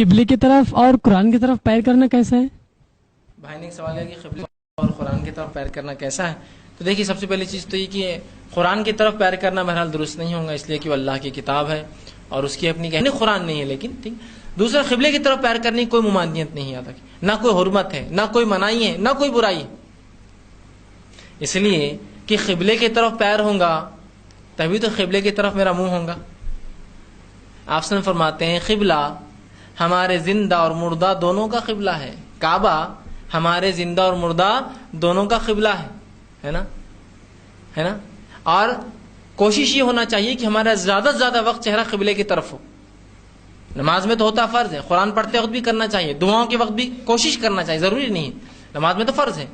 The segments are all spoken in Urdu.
قبلے کی طرف اور قرآن کی طرف پیر کرنا کیسا ہے؟ بھائی نے ایک سوال کیا کہ قبلے اور قرآن کی طرف پیر کرنا کیسا ہے. تو دیکھیے سب سے پہلی چیز تو یہ کہ قرآن کی طرف پیر کرنا بہرحال درست نہیں ہوگا، اس لیے کہ وہ اللہ کی کتاب ہے اور اس کی اپنی کہانی قرآن نہیں ہے. لیکن ٹھیک، دوسرا قبلے کی طرف پیر کرنے کی کوئی ممانعت نہیں آتا، نہ کوئی حرمت ہے، نہ کوئی منائی ہے، نہ کوئی برائی ہے. اس لیے کہ قبلے کی طرف پیر ہوں گا تبھی تو قبلے کی طرف میرا منہ ہوگا. آپ سے فرماتے ہیں قبلہ ہمارے زندہ اور مردہ دونوں کا قبلہ ہے. کعبہ ہمارے زندہ اور مردہ دونوں کا قبلہ ہے نا، ہے نا. اور کوشش یہ ہونا چاہیے کہ ہمارا زیادہ سے زیادہ وقت چہرہ قبلے کی طرف ہو. نماز میں تو ہوتا فرض ہے، قرآن پڑھتے وقت بھی کرنا چاہیے، دعاؤں کے وقت بھی کوشش کرنا چاہیے، ضروری نہیں ہے. نماز میں تو فرض ہے،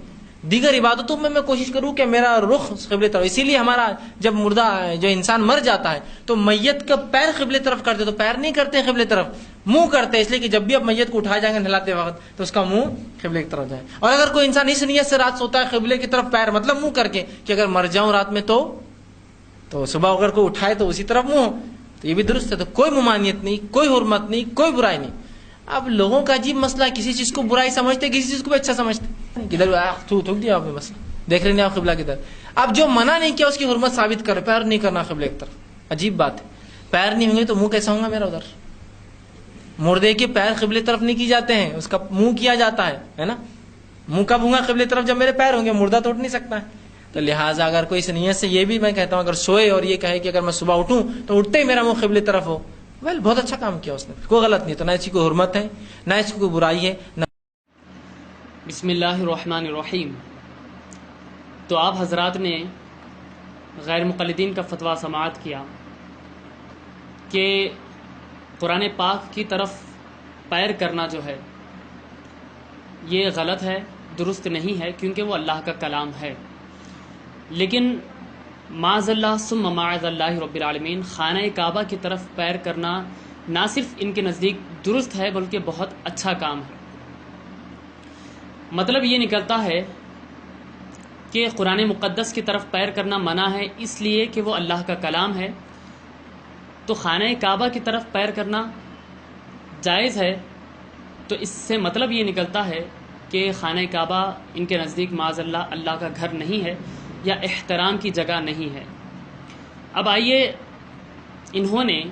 دیگر عبادتوں میں کوشش کروں کہ میرا رخ قبلے طرف. اسی لیے ہمارا جب مردہ جو انسان مر جاتا ہے تو میت کا پیر قبلے طرف کرتے، تو پیر نہیں کرتے قبلے طرف، منہ کرتے. اس لیے کہ جب بھی اب میت کو اٹھائے جائیں گے نہلاتے وقت تو اس کا منہ قبلے کی طرف جائے. اور اگر کوئی انسان اس نیت سے رات سوتا ہے قبلے کی طرف پیر مطلب منہ کر کے کہ اگر مر جاؤں رات میں تو صبح اگر کوئی اٹھائے تو اسی طرف منہ، تو یہ بھی درست ہے. تو کوئی ممانعت نہیں، کوئی حرمت نہیں، کوئی برائی نہیں. اب لوگوں کا عجیب مسئلہ، کسی چیز کو برائی سمجھتے، کسی چیز کو بھی اچھا سمجھتے. کدھر تھوک دیا آپ نے مسئلہ، دیکھ رہے نہیں آپ قبلہ کی طرف. اب جو منع نہیں کیا اس کی حرمت ثابت کرے، پیر نہیں کرنا قبلے کی طرف. عجیب بات ہے، پیر نہیں ہوں گے تو منہ کیسا ہوگا میرا ادھر؟ مردے کے پیر قبلے طرف نہیں کی جاتے ہیں، اس کا منہ کیا جاتا ہے نا. منہ کب ہوں گا قبلے طرف؟ جب میرے پیر ہوں گے، مردہ تو اٹھ نہیں سکتا ہے. تو لہٰذا اگر کوئی اس نیت سے، یہ بھی میں کہتا ہوں اگر سوئے اور یہ کہے کہ اگر میں صبح اٹھوں تو اٹھتے ہی میرا منہ قبلے طرف ہو، بہت اچھا کام کیا اس نے، کوئی غلط نہیں. تو نہ اس کی کوئی حرمت ہے، نہ اس کی کوئی برائی ہے. بسم اللہ الرحمن الرحیم. تو آپ حضرات نے غیر مقلدین کا فتویٰ سماعت کیا کہ قرآن پاک کی طرف پیر کرنا جو ہے یہ غلط ہے، درست نہیں ہے، کیونکہ وہ اللہ کا کلام ہے. لیکن معاذ اللہ ثم معاذ اللہ رب العالمین، خانہ کعبہ کی طرف پیر کرنا نہ صرف ان کے نزدیک درست ہے بلکہ بہت اچھا کام ہے. مطلب یہ نکلتا ہے کہ قرآن مقدس کی طرف پیر کرنا منع ہے اس لیے کہ وہ اللہ کا کلام ہے، تو خانہ کعبہ کی طرف پیر کرنا جائز ہے. تو اس سے مطلب یہ نکلتا ہے کہ خانہ کعبہ ان کے نزدیک معاذ اللہ اللہ کا گھر نہیں ہے یا احترام کی جگہ نہیں ہے. اب آئیے، انہوں نے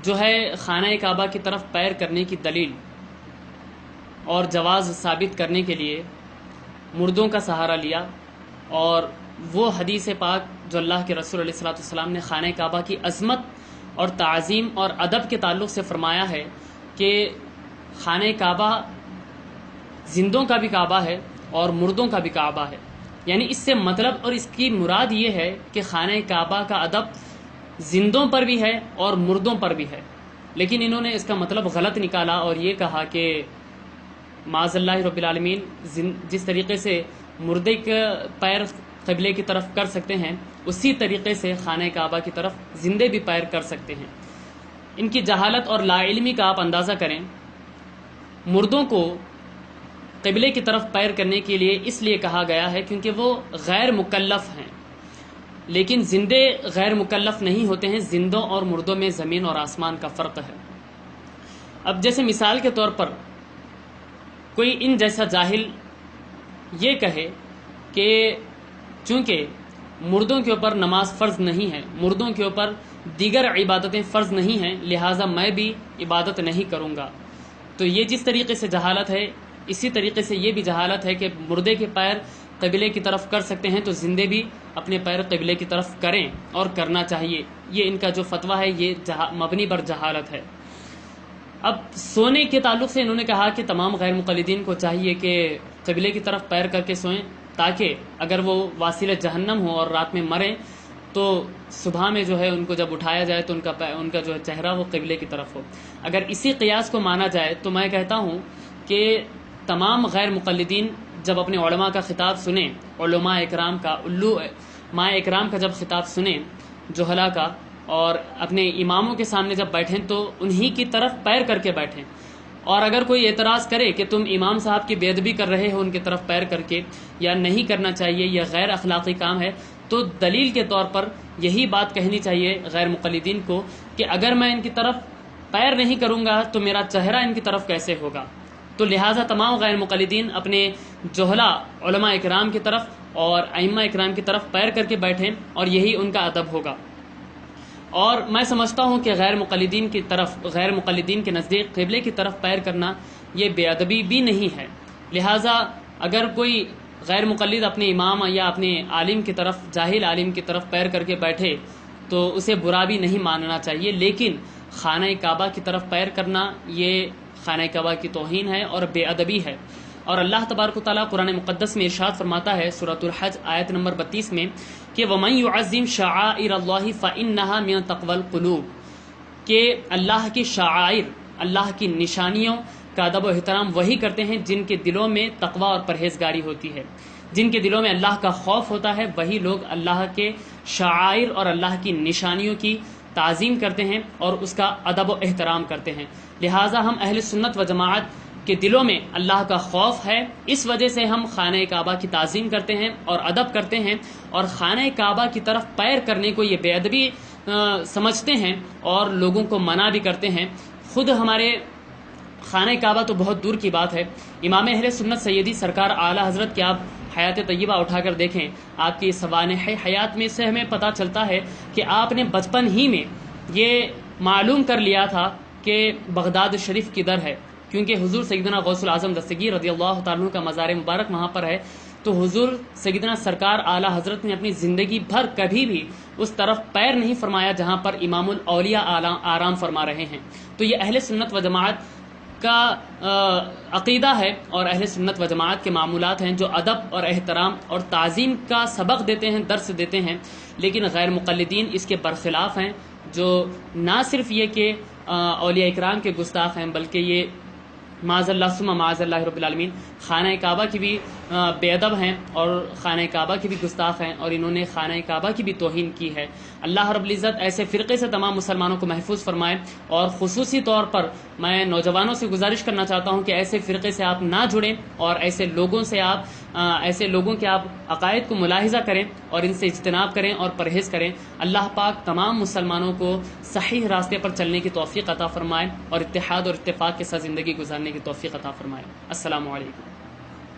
جو ہے خانہ کعبہ کی طرف پیر کرنے کی دلیل اور جواز ثابت کرنے کے لیے مردوں کا سہارا لیا، اور وہ حدیث پاک جو اللہ کے رسول علیہ الصلوۃ والسلام نے خانہ کعبہ کی عظمت اور تعظیم اور ادب کے تعلق سے فرمایا ہے کہ خانہ کعبہ زندوں کا بھی کعبہ ہے اور مردوں کا بھی کعبہ ہے. یعنی اس سے مطلب اور اس کی مراد یہ ہے کہ خانہ کعبہ کا ادب زندوں پر بھی ہے اور مردوں پر بھی ہے. لیکن انہوں نے اس کا مطلب غلط نکالا اور یہ کہا کہ معاذ اللہ رب العالمین جس طریقے سے مردے کے پیر قبلے کی طرف کر سکتے ہیں اسی طریقے سے خانہ کعبہ کی طرف زندے بھی پیر کر سکتے ہیں. ان کی جہالت اور لا علمی کا آپ اندازہ کریں. مردوں کو قبلے کی طرف پیر کرنے کے لیے اس لیے کہا گیا ہے کیونکہ وہ غیر مکلف ہیں، لیکن زندے غیر مکلف نہیں ہوتے ہیں. زندوں اور مردوں میں زمین اور آسمان کا فرق ہے. اب جیسے مثال کے طور پر کوئی ان جیسا جاہل یہ کہے کہ چونکہ مردوں کے اوپر نماز فرض نہیں ہے، مردوں کے اوپر دیگر عبادتیں فرض نہیں ہیں، لہٰذا میں بھی عبادت نہیں کروں گا. تو یہ جس طریقے سے جہالت ہے اسی طریقے سے یہ بھی جہالت ہے کہ مردے کے پیر قبلے کی طرف کر سکتے ہیں تو زندے بھی اپنے پیر قبلے کی طرف کریں اور کرنا چاہیے. یہ ان کا جو فتویٰ ہے یہ مبنی بر جہالت ہے. اب سونے کے تعلق سے انہوں نے کہا کہ تمام غیر مقلدین کو چاہیے کہ قبلے کی طرف پیر کر کے سوئیں تاکہ اگر وہ واصل جہنم ہو اور رات میں مریں تو صبح میں جو ہے ان کو جب اٹھایا جائے تو ان کا جو ہے چہرہ وہ قبلے کی طرف ہو. اگر اسی قیاس کو مانا جائے تو میں کہتا ہوں کہ تمام غیر مقلدین جب اپنے علماء کا خطاب سنیں، علماء اکرام کا جب خطاب سنیں جہلا کا، اور اپنے اماموں کے سامنے جب بیٹھیں تو انہی کی طرف پیر کر کے بیٹھیں. اور اگر کوئی اعتراض کرے کہ تم امام صاحب کی بے ادبی کر رہے ہو ان کی طرف پیر کر کے، یا نہیں کرنا چاہیے، یہ غیر اخلاقی کام ہے، تو دلیل کے طور پر یہی بات کہنی چاہیے غیر مقلدین کو کہ اگر میں ان کی طرف پیر نہیں کروں گا تو میرا چہرہ ان کی طرف کیسے ہوگا؟ تو لہٰذا تمام غیر مقلدین اپنے جہلا علماء اکرام کی طرف اور ائمہ اکرام کی طرف پیر کر کے بیٹھیں، اور یہی ان کا ادب ہوگا۔ اور میں سمجھتا ہوں کہ غیر مقلدین کے نزدیک قبلے کی طرف پیر کرنا یہ بے ادبی بھی نہیں ہے۔ لہٰذا اگر کوئی غیر مقلد اپنے امام یا اپنے عالم کی طرف، جاہل عالم کی طرف پیر کر کے بیٹھے تو اسے برا بھی نہیں ماننا چاہیے، لیکن خانہ کعبہ کی طرف پیر کرنا یہ خانہ کعبہ کی توہین ہے اور بے ادبی ہے۔ اور اللہ تبارک و تعالیٰ قرآن مقدس میں ارشاد فرماتا ہے سورۃ الحج آیت نمبر 32 میں کہ وَمَن يُعَظِّمْ شَعَائِرَ اللَّهِ فَإِنَّهَا مِن تَقْوَى الْقُلُوبِ، کہ اللہ کی شعائر، اللہ کی نشانیوں کا ادب و احترام وہی کرتے ہیں جن کے دلوں میں تقوی اور پرہیزگاری ہوتی ہے، جن کے دلوں میں اللہ کا خوف ہوتا ہے، وہی لوگ اللہ کے شعائر اور اللہ کی نشانیوں کی تعظیم کرتے ہیں اور اس کا ادب و احترام کرتے ہیں۔ لہٰذا ہم اہل سنت و جماعت کے دلوں میں اللہ کا خوف ہے، اس وجہ سے ہم خانہ کعبہ کی تعظیم کرتے ہیں اور ادب کرتے ہیں، اور خانہ کعبہ کی طرف پیر کرنے کو یہ بے ادبی سمجھتے ہیں اور لوگوں کو منع بھی کرتے ہیں۔ خود ہمارے خانہ کعبہ تو بہت دور کی بات ہے، امام اہل سنت سیدی سرکار اعلیٰ حضرت کی آپ حیات طیبہ اٹھا کر دیکھیں، آپ کی سوانح حیات میں سے ہمیں پتہ چلتا ہے کہ آپ نے بچپن ہی میں یہ معلوم کر لیا تھا کہ بغداد شریف کدھر ہے، کیونکہ حضور سیدنا غوث العظم دستگیر رضی اللہ تعالیٰ عنہ کا مزار مبارک وہاں پر ہے، تو حضور سیدنا سرکار اعلیٰ حضرت نے اپنی زندگی بھر کبھی بھی اس طرف پیر نہیں فرمایا جہاں پر امام الاولیاء آرام فرما رہے ہیں۔ تو یہ اہل سنت و جماعت کا عقیدہ ہے اور اہل سنت و جماعت کے معمولات ہیں جو ادب اور احترام اور تعظیم کا سبق دیتے ہیں، درس دیتے ہیں، لیکن غیر مقلدین اس کے برخلاف ہیں، جو نہ صرف یہ کہ اولیاء اکرام کے گستاخ ہیں بلکہ یہ معاذ اللہ ثم معاذ اللہ رب العالمین خانہ کعبہ کی بھی بے ادب ہیں اور خانہ کعبہ کی بھی گستاخ ہیں، اور انہوں نے خانہ کعبہ کی بھی توہین کی ہے۔ اللہ رب العزت ایسے فرقے سے تمام مسلمانوں کو محفوظ فرمائے، اور خصوصی طور پر میں نوجوانوں سے گزارش کرنا چاہتا ہوں کہ ایسے فرقے سے آپ نہ جڑیں اور ایسے لوگوں کے آپ عقائد کو ملاحظہ کریں اور ان سے اجتناب کریں اور پرہیز کریں۔ اللہ پاک تمام مسلمانوں کو صحیح راستے پر چلنے کی توفیق عطا فرمائے اور اتحاد اور اتفاق کے ساتھ زندگی گزارنے کی توفیق عطا فرمائے۔ السلام علیکم۔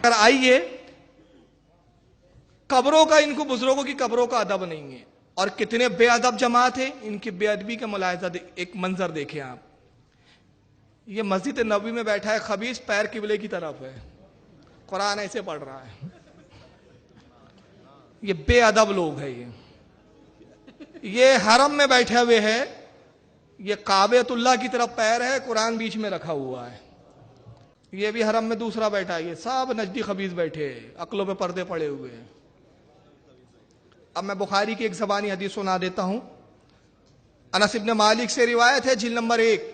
آئیے، قبروں کا، ان کو بزرگوں کی قبروں کا ادب نہیں ہے، اور کتنے بے ادب جماعت ہے، ان کی بے ادبی کا ملاحظہ ایک منظر دیکھیں آپ۔ یہ مسجد نبوی میں بیٹھا ہے خبیث، پیر قبلے کی طرف ہے، قرآن ایسے پڑھ رہا ہے۔ یہ بے ادب لوگ ہیں، یہ حرم میں بیٹھے ہوئے ہیں، یہ کعبۃ اللہ کی طرف پیر ہے، قرآن بیچ میں رکھا ہوا ہے۔ یہ بھی حرم میں دوسرا بیٹھا ہے، یہ سب نجدی خبیث بیٹھے ہیں، عقلوں پہ پردے پڑے ہوئے ہیں۔ اب میں بخاری کی ایک زبانی حدیث سنا دیتا ہوں۔ انس ابن مالک سے روایت ہے، جلد نمبر 1۔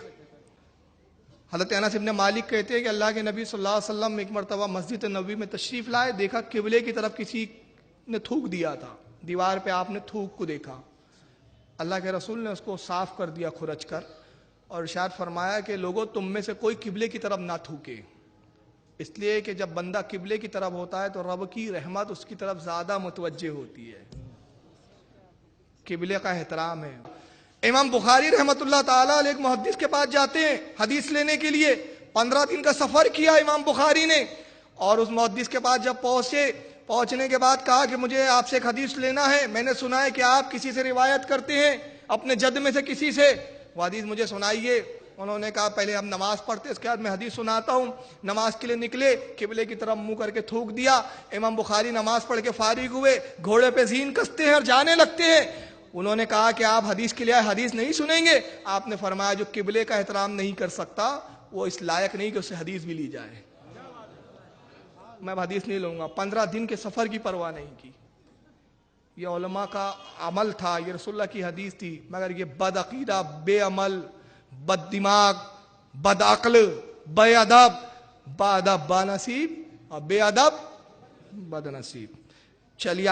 حضرت انس ابن مالک کہتے ہیں کہ اللہ کے نبی صلی اللہ علیہ وسلم ایک مرتبہ مسجد نبوی میں تشریف لائے، دیکھا قبلے کی طرف کسی نے تھوک دیا تھا، دیوار پہ آپ نے تھوک کو دیکھا۔ اللہ کے رسول نے اس کو صاف کر دیا کھرچ کر، اور ارشاد فرمایا کہ لوگوں تم میں سے کوئی قبلے کی طرف نہ تھوکے، اس لیے کہ جب بندہ قبلے کی طرف ہوتا ہے تو رب کی رحمت اس کی طرف زیادہ متوجہ ہوتی ہے۔ قبلے کا احترام ہے۔ امام بخاری رحمت اللہ تعالیٰ علیہ ایک محدث کے پاس جاتے ہیں حدیث لینے کے لیے، 15 دن کا سفر کیا امام بخاری نے، اور اس محدث کے پاس جب پہنچنے کے بعد کہا کہ مجھے آپ سے ایک حدیث لینا ہے، میں نے سنا ہے کہ آپ کسی سے روایت کرتے ہیں، اپنے جد میں سے کسی سے، وہ حدیث مجھے سنائیے۔ انہوں نے کہا پہلے ہم نماز پڑھتے، اس کے بعد میں حدیث سناتا ہوں۔ نماز کے لیے نکلے، قبلے کی طرف منہ کر کے تھوک دیا۔ امام بخاری نماز پڑھ کے فارغ ہوئے، گھوڑے پہ زین کستے ہیں اور جانے لگتے ہیں۔ انہوں نے کہا کہ آپ حدیث کے لیے حدیث نہیں سنیں گے؟ آپ نے فرمایا جو قبلے کا احترام نہیں کر سکتا وہ اس لائق نہیں کہ اس سے حدیث بھی لی جائے۔ میں حدیث نہیں لوں گا۔ 15 دن کے سفر کی پرواہ نہیں کی۔ یہ علماء کا عمل تھا، یہ رسول اللہ کی حدیث تھی، مگر یہ بد عقیدہ، بے عمل، بد دماغ، بد عقل، بے ادب، با ادب با نصیب اور بے ادب بد نصیب۔ چلیے